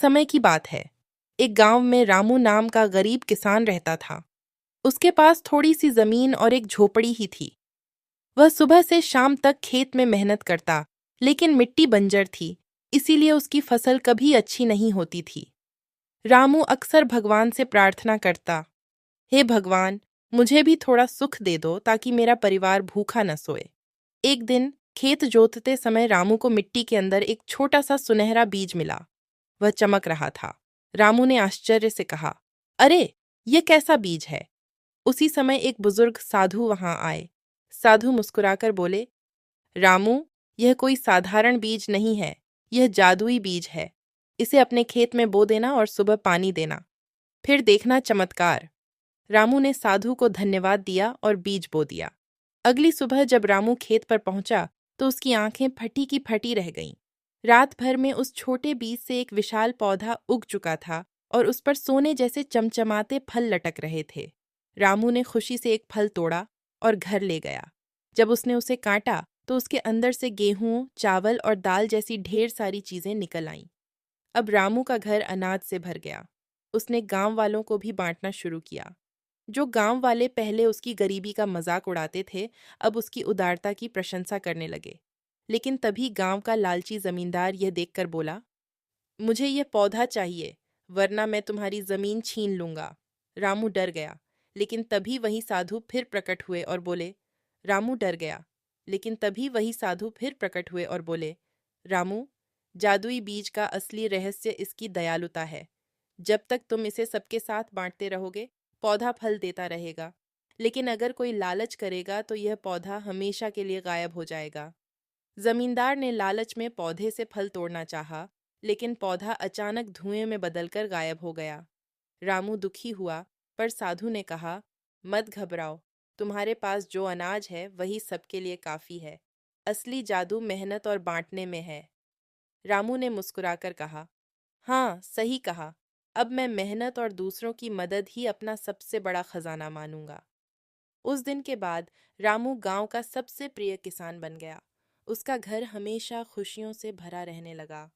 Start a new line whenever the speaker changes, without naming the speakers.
समय की बात है। एक गांव में रामू नाम का गरीब किसान रहता था। उसके पास थोड़ी सी जमीन और एक झोपड़ी ही थी। वह सुबह से शाम तक खेत में मेहनत करता, लेकिन मिट्टी बंजर थी, इसीलिए उसकी फसल कभी अच्छी नहीं होती थी। रामू अक्सर भगवान से प्रार्थना करता, हे भगवान, मुझे भी थोड़ा सुख दे दो ताकि मेरा परिवार भूखा न सोए। एक दिन खेत जोतते समय रामू को मिट्टी के अंदर एक छोटा सा सुनहरा बीज मिला। वह चमक रहा था। रामू ने आश्चर्य से कहा, अरे, ये कैसा बीज है? उसी समय एक बुजुर्ग साधु वहां आए। साधु मुस्कुराकर बोले, रामू, यह कोई साधारण बीज नहीं है, यह जादुई बीज है। इसे अपने खेत में बो देना और सुबह पानी देना, फिर देखना चमत्कार। रामू ने साधु को धन्यवाद दिया और बीज बो दिया। अगली सुबह जब रामू खेत पर पहुंचा तो उसकी आंखें फटी की फटी रह गईं। रात भर में उस छोटे बीज से एक विशाल पौधा उग चुका था और उस पर सोने जैसे चमचमाते फल लटक रहे थे। रामू ने खुशी से एक फल तोड़ा और घर ले गया। जब उसने उसे काटा तो उसके अंदर से गेहूं, चावल और दाल जैसी ढेर सारी चीजें निकल आईं। अब रामू का घर अनाज से भर गया। उसने गांव वालों को भी बांटना शुरू किया। जो गांव वाले पहले उसकी गरीबी का मजाक उड़ाते थे, अब उसकी उदारता की प्रशंसा करने लगे। लेकिन तभी गांव का लालची जमींदार यह देखकर बोला, मुझे यह पौधा चाहिए, वरना मैं तुम्हारी जमीन छीन लूंगा। रामू डर गया, लेकिन तभी वही साधु फिर प्रकट हुए और बोले, रामू डर गया, लेकिन तभी वही साधु फिर प्रकट हुए और बोले, रामू, जादुई बीज का असली रहस्य इसकी दयालुता है। जब तक तुम इसे सबके साथ बांटते रहोगे, पौधा फल देता रहेगा। लेकिन अगर कोई लालच करेगा तो यह पौधा हमेशा के लिए गायब हो जाएगा। जमींदार ने लालच में पौधे से फल तोड़ना चाहा, लेकिन पौधा अचानक धुएं में बदलकर गायब हो गया। रामू दुखी हुआ, पर साधु ने कहा, मत घबराओ, तुम्हारे पास जो अनाज है वही सबके लिए काफी है। असली जादू मेहनत और बांटने में है। रामू ने मुस्कुराकर कहा, हाँ, सही कहा। अब मैं मेहनत और दूसरों की मदद ही अपना सबसे बड़ा खजाना मानूंगा। उस दिन के बाद रामू गांव का सबसे प्रिय किसान बन गया। उसका घर हमेशा खुशियों से भरा रहने लगा।